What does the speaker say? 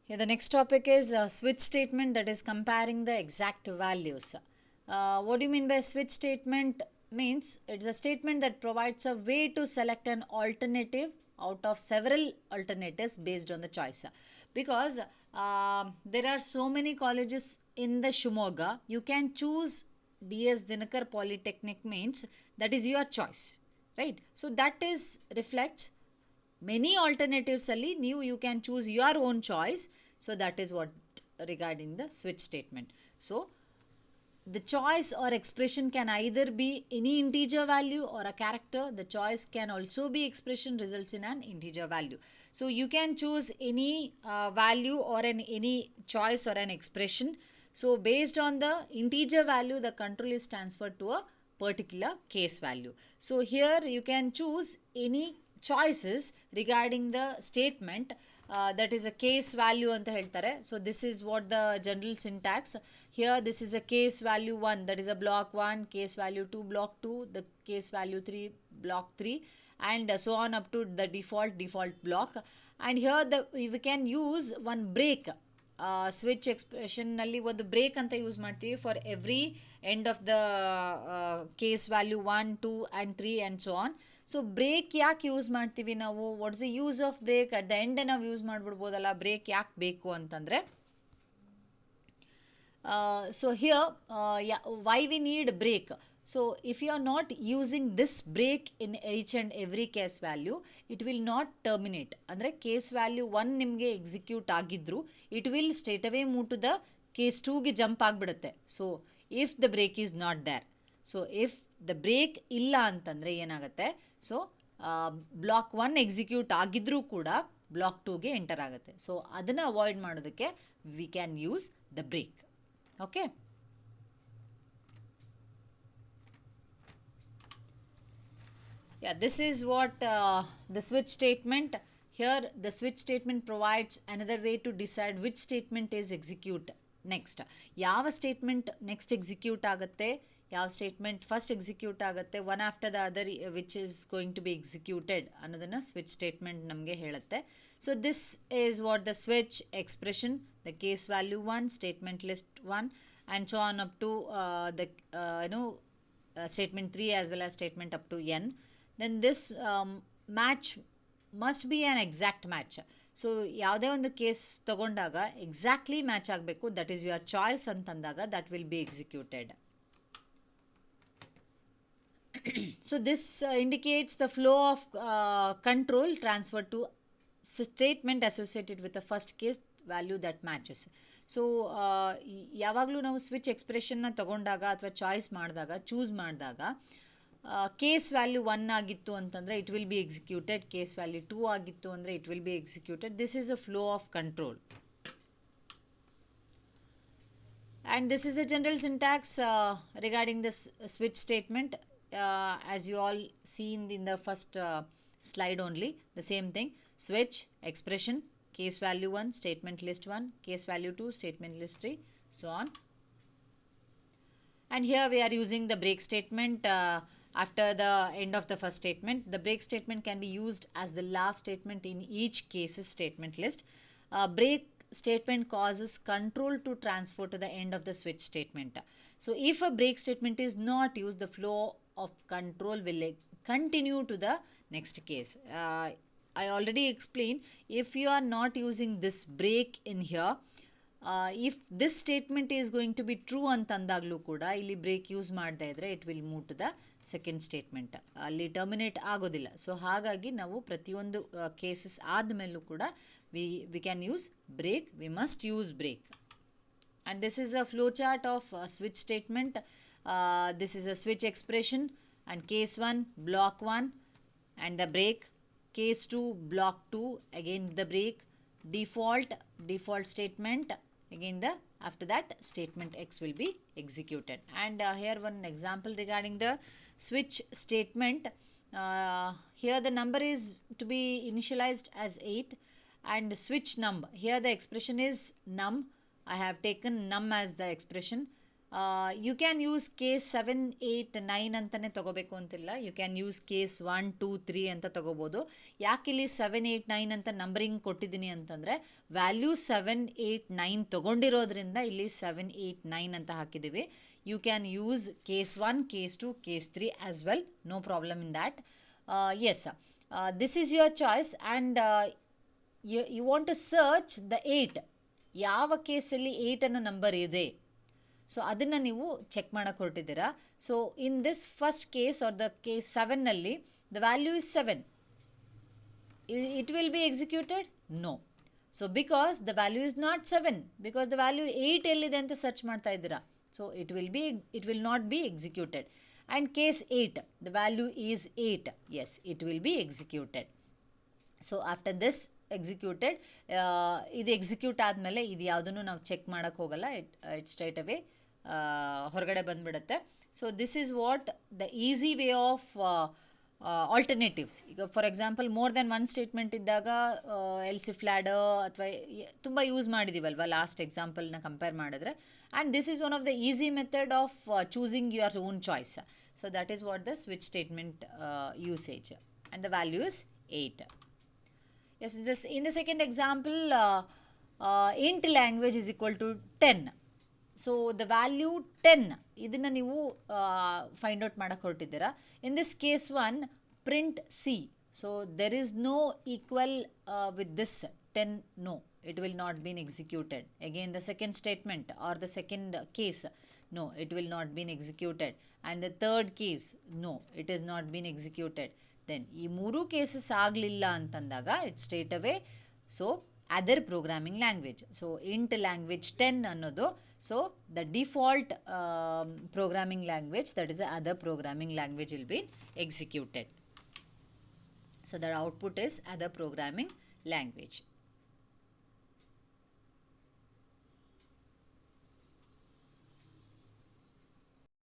Here the next topic is switch statement, that is comparing the exact values. What do you mean by switch statement? Means it's a statement that provides a way to select an alternative out of several alternatives based on the choice. Because there are so many colleges in the Shumoga, you can choose DS Dinakar Polytechnic, means that is your choice, right? So that is reflects many alternatives ಅಲ್ಲಿ ನೀವು you can choose your own choice. So that is what regarding the switch statement. So the choice or expression can either be any integer value or a character. The choice can also be expression results in an integer value. So you can choose any value or any choice or an expression. So based on the integer value, the control is transferred to a particular case value. So here you can choose any choices regarding the statement, that is a case value anta heltare. So this is what the general syntax. Here this is a case value 1, that is a block 1, case value 2 block 2, the case value 3 block 3, and so on up to the default block. And here we can use one break. Switch ಎಕ್ಸ್ಪ್ರೆಷನ್ನಲ್ಲಿ ಒಂದು break ಅಂತ use ಮಾಡ್ತೀವಿ for every end of the case value 1 2 and 3 and so on. So break ಯಾಕೆ use ಮಾಡ್ತೀವಿ ನಾವು? What's the use of break? At the end ನಾವು use ಮಾಡಿಬಿಡ್ಬೋದಲ್ಲ. Break ಯಾಕೆ ಬೇಕು ಅಂತಂದರೆ, so here why we need break? So if you are not using this break in each and every case value, it will not terminate. ಅಂದರೆ case value 1 ನಿಮಗೆ execute ಆಗಿದ್ರು, it will straight away move to the case 2ಗೆ jump ಆಗಿಬಿಡುತ್ತೆ. So if the break is not there, so if the break ಇಲ್ಲ ಅಂತಂದರೆ ಏನಾಗುತ್ತೆ? So block 1 execute ಆಗಿದ್ರೂ ಕೂಡ ಬ್ಲಾಕ್ 2ಗೆ ಎಂಟರ್ ಆಗುತ್ತೆ. ಸೊ ಅದನ್ನು ಅವಾಯ್ಡ್ ಮಾಡೋದಕ್ಕೆ we can use the break. Okay. Yeah, this is what the switch statement. Here the switch statement provides another way to decide which statement is execute next. ಯಾವ statement next execute ಆಗುತ್ತೆ, ಯಾವ statement first execute ಆಗುತ್ತೆ, one after the other which is going to be executed ಅನ್ನೋದನ್ನು switch statement ನಮಗೆ ಹೇಳುತ್ತೆ. So this is what the switch expression, the case value 1, statement list 1, and so on up to the statement 3 as well as statement up to n. Then this match must be an exact match. So ಯಾವುದೇ ಒಂದು case ತಗೊಂಡಾಗ exactly match ಆಗಬೇಕು, that is your choice ಅಂತಂದಾಗ that will be executed. So this indicates the flow of control transferred to statement associated with the first case value that matches. So ಯಾವಾಗಲೂ ನಾವು switch ಎಕ್ಸ್ಪ್ರೆಷನ್ನ ತಗೊಂಡಾಗ ಅಥವಾ choice ಮಾಡಿದಾಗ, choose ಮಾಡಿದಾಗ case value 1 ಆಗಿತ್ತು ಅಂತಂದರೆ it will be executed, case value 2 ಆಗಿತ್ತು ಅಂದರೆ it will be executed. This is a flow of control. And this is a general syntax regarding this switch statement, as you all seen in the first slide only. The same thing, switch expression, case value 1, statement list 1, case value 2, statement list 3, so on. And here we are using the break statement after the end of the first statement. The break statement can be used as the last statement in each case's statement list. Break statement causes control to transfer to the end of the switch statement. So if a break statement is not used, the flow of control will continue to the next case. I already explained, if you are not using this break in here, if this statement is going to be true ಅಂತಂದಾಗಲೂ ಕೂಡ ಇಲ್ಲಿ break use ಮಾಡದೇ ಇದ್ದರೆ it will move to the second statement, ಅಲ್ಲಿ terminate ಆಗೋದಿಲ್ಲ. So ಹಾಗಾಗಿ ನಾವು ಪ್ರತಿಯೊಂದು ಕೇಸಸ್ ಆದಮೇಲೂ ಕೂಡ we can use break, we must use break. And this is a flow chart of switch statement. This is a switch expression, and case 1 block 1 and the break, case 2 block 2, again the break, default statement, again the after that statement x will be executed. And here one example regarding the switch statement. Here the number is to be initialized as 8, and switch number, here the expression is num. I have taken num as the expression. You can use case 7, 8, 9 ಅಂತಲೇ ತೊಗೋಬೇಕು ಅಂತಿಲ್ಲ. You can use case 1, 2, 3 ಅಂತ ತೊಗೋಬೋದು. ಯಾಕೆ ಇಲ್ಲಿ 7, 8, 9 ಅಂತ numbering ಕೊಟ್ಟಿದ್ದೀನಿ ಅಂತಂದರೆ ವ್ಯಾಲ್ಯೂ 7, 8, 9 ತೊಗೊಂಡಿರೋದ್ರಿಂದ ಇಲ್ಲಿ 7, 8, 9 ಅಂತ ಹಾಕಿದ್ದೀವಿ. You can use case 1, case 2, case 3 as well. No problem in that. Yes, this is your choice. And you want to search the 8. ಯಾವ ಕೇಸಲ್ಲಿ 8 ಅನ್ನೋ ನಂಬರ್ ಇದೆ, ಸೊ ಅದನ್ನು ನೀವು ಚೆಕ್ ಮಾಡೋಕ್ಕೆ ಹೊರಟಿದ್ದೀರಾ. So in this first case are the case 7ನಲ್ಲಿ the value is 7. It will be executed? No. So because the value is not 7, because the value 8 ಎಲ್ಲಿದೆ ಅಂತ ಸರ್ಚ್ ಮಾಡ್ತಾ ಇದ್ದೀರಾ. So it will not be executed. And case 8, the value is 8. Yes, it will be executed. So after this executed, ಇದು execute ಆದಮೇಲೆ ಇದು ಯಾವುದನ್ನು ನಾವು check ಮಾಡೋಕ್ಕೆ ಹೋಗಲ್ಲ. ಇಟ್ ಸ್ಟ್ರೈಟ್ ಅವೇ ಹೊರಗಡೆ ಬಂದುಬಿಡುತ್ತೆ. So this is what the easy way of alternatives. ಈಗ for example more than one statement ಇದ್ದಾಗ ಎಲ್ಸಿಫ್ ಲ್ಯಾಡರ್ ಅಥವಾ ತುಂಬ ಯೂಸ್ ಮಾಡಿದ್ದೀವಲ್ವ ಲಾಸ್ಟ್ ಎಕ್ಸಾಂಪಲ್ನ ಕಂಪೇರ್ ಮಾಡಿದ್ರೆ. And this is one of the easy method of choosing your own choice. So that is what the switch statement usage. And the value is 8. Yes, in the second example, int language is equal to 10. So the value 10, ಇದನ್ನು ನೀವು find out ಮಾಡೋಕ್ಕೆ ಹೊರಟಿದ್ದೀರಾ. In this case 1, print C. So there is no equal with this 10, no, it will not be executed. Again the second statement or the second case, no, it will not be executed. And the third case, no, it is not been executed. Then ಈ 3 cases ಆಗಲಿಲ್ಲ ಅಂತಂದಾಗ it straight away so other programming language. So int language 10 ಅನ್ನೋದು, so the default programming language, that is other programming language will be executed. So that output is other programming language.